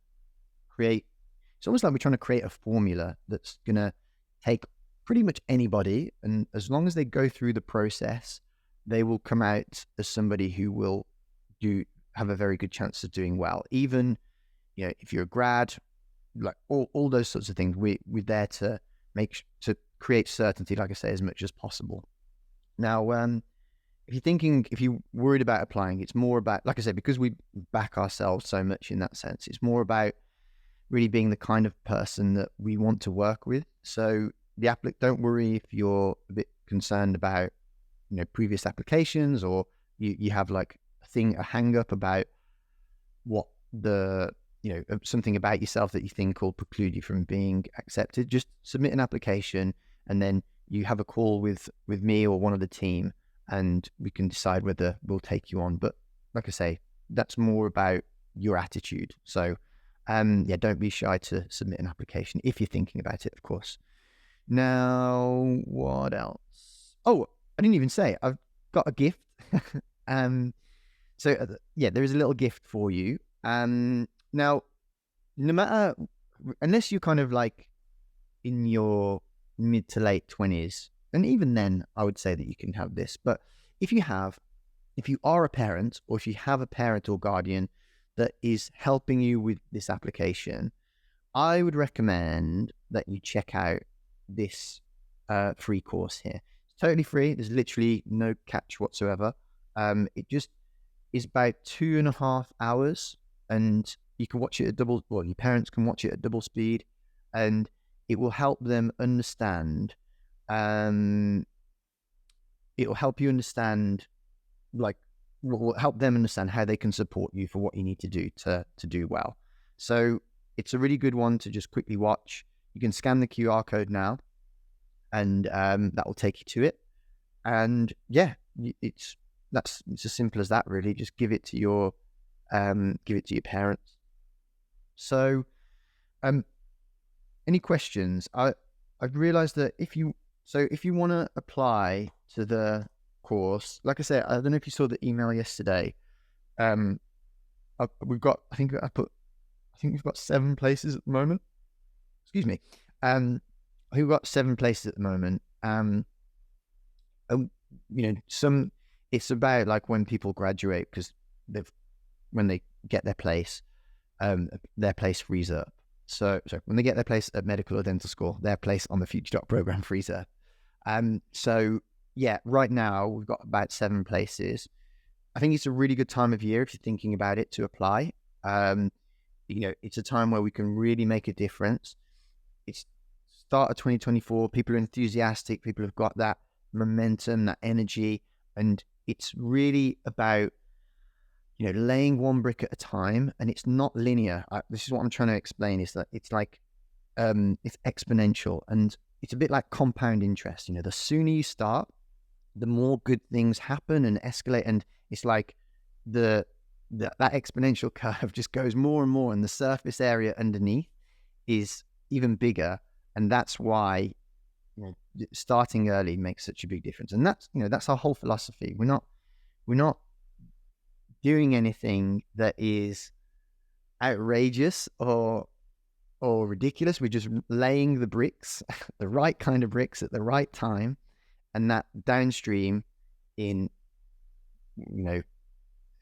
create, it's almost like we're trying to create a formula that's going to take pretty much anybody. And as long as they go through the process, they will come out as somebody who will have a very good chance of doing well. Even, if you're a grad, like all those sorts of things, we're there to create certainty, like I say, as much as possible. Now, if you're worried about applying, it's more about, like I said, because we back ourselves so much in that sense, it's more about really being the kind of person that we want to work with. So don't worry if you're a bit concerned about, previous applications or you have like a hang up about what something about yourself that you think will preclude you from being accepted, just submit an application, and then you have a call with me or one of the team, and we can decide whether we'll take you on. But like I say, that's more about your attitude. So don't be shy to submit an application if you're thinking about it, of course. Now, what else? Oh, I didn't even say, I've got a gift. There is a little gift for you. Now, no matter, unless you're kind of like in your mid to late 20s, and even then, I would say that you can have this. But if you are a parent, or if you have a parent or guardian that is helping you with this application, I would recommend that you check out this free course here. It's totally free. There's literally no catch whatsoever. It just is about 2.5 hours, and you can watch it at your parents can watch it at double speed, and it will help them understand. It will help you understand, will help them understand how they can support you for what you need to do to do well. So it's a really good one to just quickly watch. You can scan the QR code now, and that will take you to it. And yeah, it's as simple as that, really. Just give it to your parents. So, any questions? I've realized that if you want to apply to the course, like I said, I don't know if you saw the email yesterday. We've got 7 places at the moment. Excuse me. We've got 7 places at the moment. It's about like when people graduate, because when they get their place frees up. So when they get their place at medical or dental school, their place on the FutureDoc program frees up. So yeah, right now we've got about 7 places. I think it's a really good time of year if you're thinking about it to apply. It's a time where we can really make a difference. It's start of 2024. People are enthusiastic. People have got that momentum, that energy, and it's really about laying one brick at a time. And it's not linear. This is what I'm trying to explain, is that it's like it's exponential, and it's a bit like compound interest. The sooner you start, the more good things happen and escalate, and it's like that exponential curve just goes more and more, and the surface area underneath is even bigger. And that's why starting early makes such a big difference. And that's our whole philosophy. We're not doing anything that is outrageous or ridiculous. We're just laying the bricks, the right kind of bricks at the right time, and that downstream in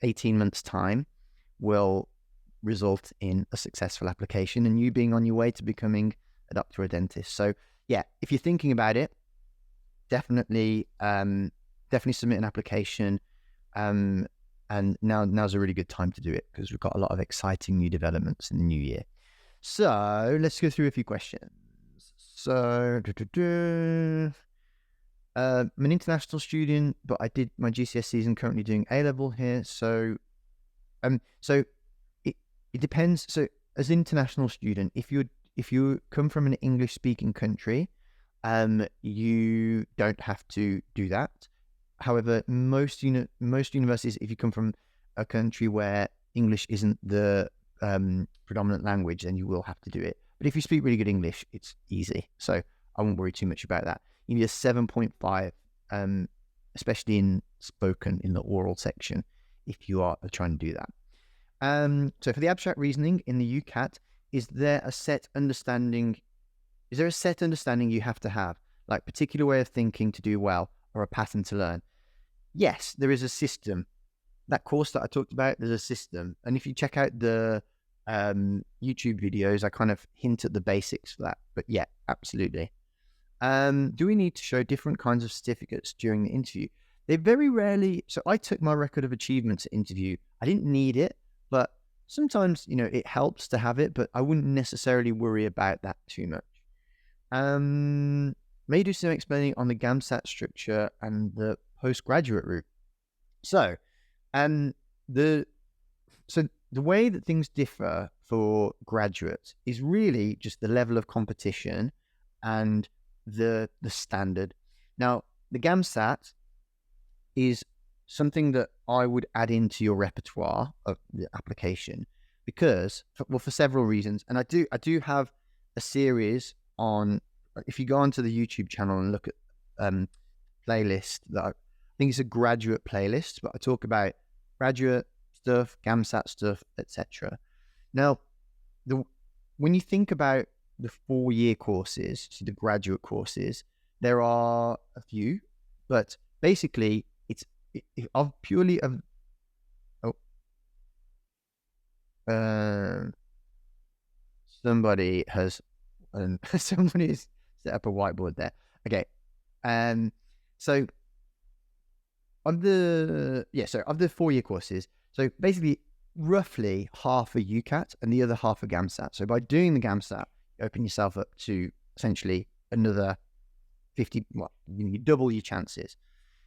18 months time will result in a successful application and you being on your way to becoming a doctor or a dentist. So yeah, if you're thinking about it, definitely submit an application. And now's a really good time to do it, because we've got a lot of exciting new developments in the new year. So let's go through a few questions. So I'm an international student, but I did my GCSEs and currently doing A-level here. So it depends. So as an international student, if you come from an English speaking country, you don't have to do that. However, most universities, if you come from a country where English isn't the predominant language, then you will have to do it. But if you speak really good English, it's easy. So I won't worry too much about that. You need a 7.5, especially in spoken, in the oral section, if you are trying to do that. So for the abstract reasoning in the UCAT, is there a set understanding you have to have, like particular way of thinking to do well, or a pattern to learn? Yes, there is a system. That course that I talked about, there's a system. And if you check out the YouTube videos, I kind of hint at the basics for that. But yeah, absolutely. Do we need to show different kinds of certificates during the interview? They very rarely. So I took my record of achievements at interview. I didn't need it, but sometimes, it helps to have it, but I wouldn't necessarily worry about that too much. May you do some explaining on the GAMSAT structure and the postgraduate route? So, um, the so the way that things differ for graduates is really just the level of competition and the standard. Now, the GAMSAT is something that I would add into your repertoire of the application because, for several reasons. And I do have a series on. If you go onto the YouTube channel and look at playlist that I think it's a graduate playlist, but I talk about graduate stuff, GAMSAT stuff, etc. Now, when you think about the 4-year courses, so the graduate courses, there are a few, but basically it's of purely of somebody has somebody's set up a whiteboard there. Okay, so of the 4-year courses, so basically roughly half a UCAT and the other half a GAMSAT. So by doing the GAMSAT, you open yourself up to essentially another 50. Well, you double your chances.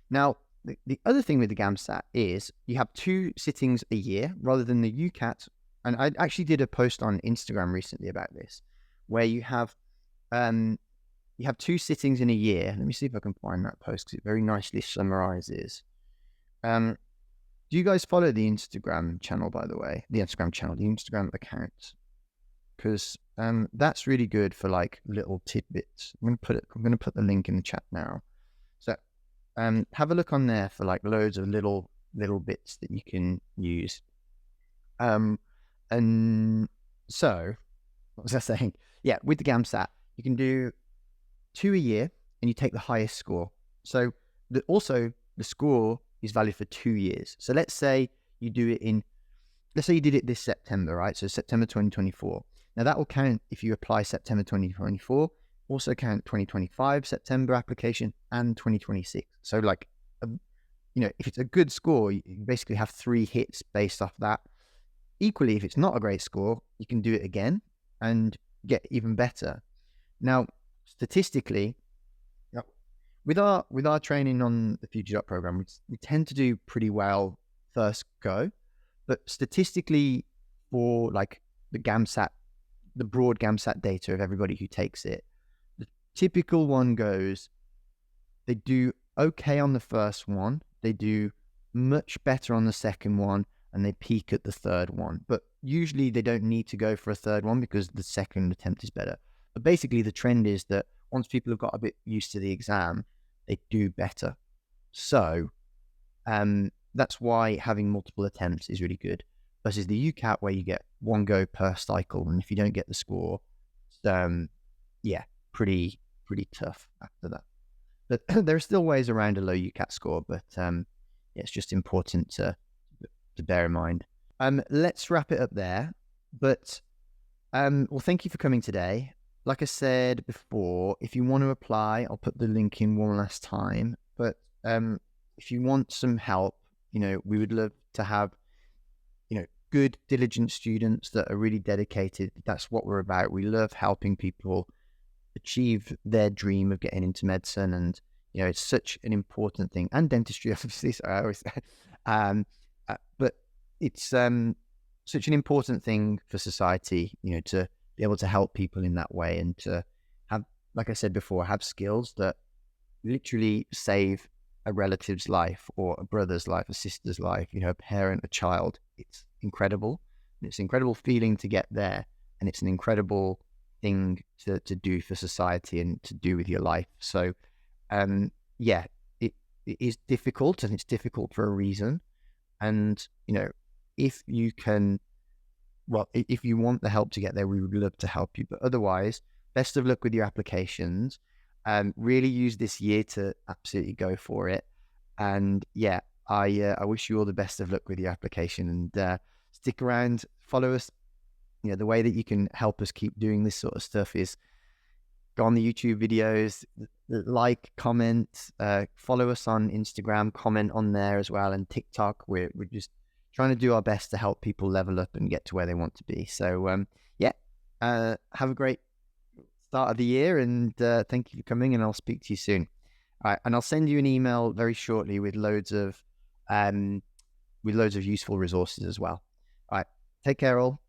Now, the other thing with the GAMSAT is you have 2 sittings a year rather than the UCAT. And I actually did a post on Instagram recently about this, where you have 2 sittings in a year. Let me see if I can find that post because it very nicely summarizes. Do you guys follow the Instagram channel, by the way? The Instagram account, because that's really good for like little tidbits. I'm gonna put the link in the chat now. So have a look on there for like loads of little bits that you can use. And so what was I saying? Yeah, with the GAMSAT, you can do 2 a year and you take the highest score. So also the score is valid for 2 years. So let's say you did it this September, right? So September 2024. Now that will count if you apply September 2024, also count 2025 September application and 2026. So like, if it's a good score, you basically have 3 hits based off that. Equally, if it's not a great score, you can do it again and get even better. Now, statistically, with our training on the FutureDoc program, we tend to do pretty well first go, but statistically for like the GAMSAT, the broad GAMSAT data of everybody who takes it, the typical one goes, they do okay on the first one, they do much better on the second one, and they peak at the third one. But usually they don't need to go for a third one because the second attempt is better. But basically the trend is that once people have got a bit used to the exam, they do better. So that's why having multiple attempts is really good versus the UCAT where you get one go per cycle. And if you don't get the score, pretty tough after that. But there are still ways around a low UCAT score, but it's just important to bear in mind. Let's wrap it up there. But well, thank you for coming today. Like I said before, if you want to apply, I'll put the link in one last time. But if you want some help, we would love to have, good, diligent students that are really dedicated. That's what we're about. We love helping people achieve their dream of getting into medicine, and it's such an important thing, and dentistry, obviously. So I always, but it's such an important thing for society, to be able to help people in that way and to have, like I said before, have skills that literally save a relative's life or a brother's life, a sister's life, a parent, a child. It's incredible. It's an incredible feeling to get there, and it's an incredible thing to do for society and to do with your life. So it is difficult, and it's difficult for a reason. And if you want the help to get there, we would love to help you. But otherwise, best of luck with your applications. Really use this year to absolutely go for it. And I wish you all the best of luck with your application, and stick around, follow us. The way that you can help us keep doing this sort of stuff is go on the YouTube videos, like, comment, follow us on Instagram, comment on there as well, and TikTok. We're just trying to do our best to help people level up and get to where they want to be. So have a great start of the year, and thank you for coming, and I'll speak to you soon. All right, and I'll send you an email very shortly with loads of with loads of useful resources as well. All right. Take care all.